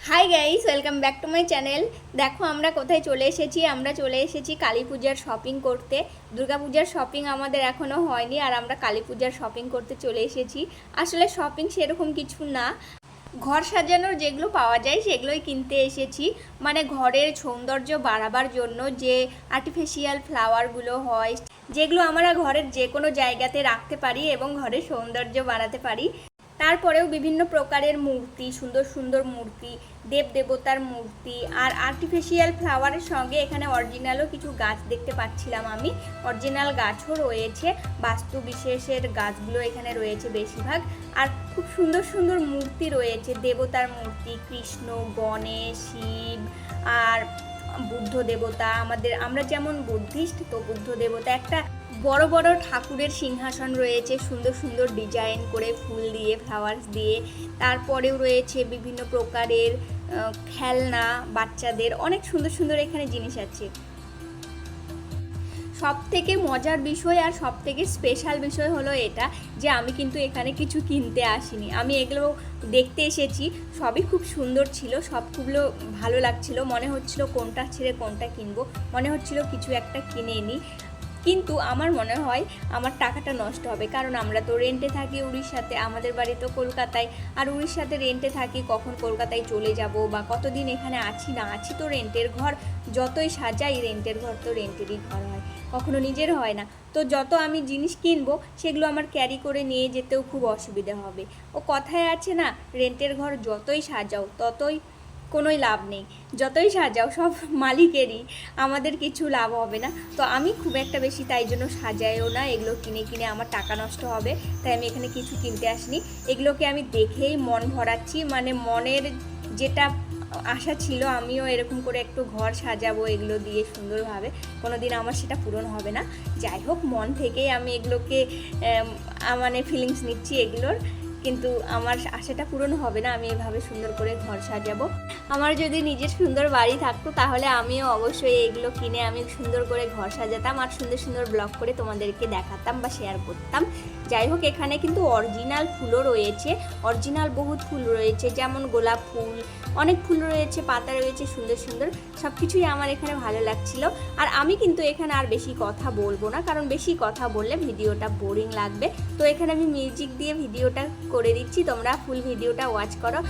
Hi guys, welcome back to my channel. দেখো আমরা কোথায় চলে এসেছি। আমরা চলে এসেছি কালী পূজার শপিং করতে। দুর্গা পূজার শপিং আমাদের এখনও হয়নি, আর আমরা কালী পূজার শপিং করতে চলে এসেছি। আসলে শপিং সেরকম কিছু না, ঘর সাজানোর যেগুলো পাওয়া যায় সেগুলোই কিনতে এসেছি। মানে ঘরের সৌন্দর্য বাড়াবার জন্য যে আর্টিফিশিয়াল ফ্লাওয়ারগুলো হয়, যেগুলো আমরা ঘরের যে কোনো জায়গাতে রাখতে পারি এবং ঘরের সৌন্দর্য বাড়াতে পারি। তারপরেও বিভিন্ন প্রকারের মূর্তি, সুন্দর সুন্দর মূর্তি, দেব দেবতার মূর্তি, আর আর্টিফিশিয়াল ফ্লাওয়ারের সঙ্গে এখানে অরিজিনালও কিছু গাছ দেখতে পাচ্ছিলাম আমি। অরিজিনাল গাছও রয়েছে, বাস্তু বিশেষের গাছগুলো এখানে রয়েছে বেশিরভাগ। আর খুব সুন্দর সুন্দর মূর্তি রয়েছে, দেবতার মূর্তি, কৃষ্ণ, গণেশ, শিব আর বুদ্ধ দেবতা। আমরা যেমন বুদ্ধিস্ট, তো বুদ্ধ দেবতা। একটা বড় বড় ঠাকুরের সিংহাসন রয়েছে, সুন্দর সুন্দর ডিজাইন করে ফুল দিয়ে, ফ্লাওয়ার্স দিয়ে। তারপরেও রয়েছে বিভিন্ন প্রকারের খেলনা, বাচ্চাদের অনেক সুন্দর সুন্দর এখানে জিনিস আছে। সব থেকে মজার বিষয় আর সব থেকে স্পেশাল বিষয় হলো এটা যে আমি কিন্তু এখানে কিছু কিনতে আসিনি, আমি এগুলো দেখতে এসেছি। সবই খুব সুন্দর ছিল, সবগুলো ভালো লাগছিল। মনে হচ্ছিল কোনটা ছেড়ে কোনটা কিনবো, মনে হচ্ছিল কিছু একটা কিনে নিই। কিন্তু আমার মনে হয় আমার টাকাটা নষ্ট হবে, কারণ আমরা তো রেন্টে থাকি উড়িষ্যাতে, আমাদের বাড়ি তো কলকাতায়। আর উড়িষ্যাতে রেন্টে থাকি, কখন কলকাতায় চলে যাব বা কতদিন এখানে আছি না আছি, তো রেন্টের ঘর যতই সাজাই, রেন্টের ঘর তো রেন্টেরই ঘর হয়, কখনো নিজের হয় না। তো যত আমি জিনিস কিনবো সেগুলো আমার ক্যারি করে নিয়ে যেতেও খুব অসুবিধা হবে। ও কথায় আছে না, রেন্টের ঘর যতই সাজাও ততই কোনোই লাভ নেই, যতই সাজাও সব মালিকেরই, আমাদের কিছু লাভ হবে না। তো আমি খুব একটা বেশি তাই জন্য সাজাইও না, এগুলো কিনে কিনে আমার টাকা নষ্ট হবে, তাই আমি এখানে কিছু কিনতে আসিনি। এগুলোকে আমি দেখেই মন ভরাচ্ছি, মানে মনের যেটা আশা ছিল আমিও এরকম করে একটু ঘর সাজাবো এগুলো দিয়ে সুন্দরভাবে, কোনো দিন আমার সেটা পূরণ হবে না। যাই হোক, মন থেকেই আমি এগুলোকে মানে ফিলিংস নিচ্ছি এগুলোর, কিন্তু আমার আশাটা পূরণ হবে না। আমি এভাবে সুন্দর করে ঘর সাজাবো। আমার যদি নিজের সুন্দর বাড়ি থাকতো তাহলে আমিও অবশ্যই এগুলো কিনে আমি সুন্দর করে ঘর সাজাতাম আর সুন্দর সুন্দর ব্লগ করে তোমাদেরকে দেখাতাম বা শেয়ার করতাম। যাই হোক, এখানে কিন্তু অরিজিনাল ফুলও রয়েছে, অরিজিনাল বহুত ফুল রয়েছে, যেমন গোলাপ ফুল, অনেক ফুল রয়েছে, পাতা রয়েছে সুন্দর সুন্দর। সব কিছুই আমার এখানে ভালো লাগছিল। আর আমি কিন্তু এখানে আর বেশি কথা বলবো না, কারণ বেশি কথা বললে ভিডিওটা বোরিং লাগবে। তো এখানে আমি মিউজিক দিয়ে ভিডিওটা করে দিচ্ছি, তোমরা ফুল ভিডিওটা ওয়াচ করো।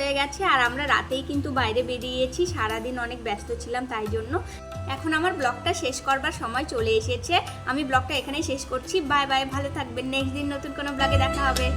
হয়ে গেছে আর আমরা রাতেই কিন্তু বাইরে বেরিয়েছি, সারাদিন অনেক ব্যস্ত ছিলাম তাই জন্য। এখন আমার ব্লগটা শেষ করবার সময় চলে এসেছে, আমি ব্লগটা এখানেই শেষ করছি। বাই বাই, ভালো থাকবেন, নেক্সট দিন নতুন কোনো ব্লগে দেখা হবে।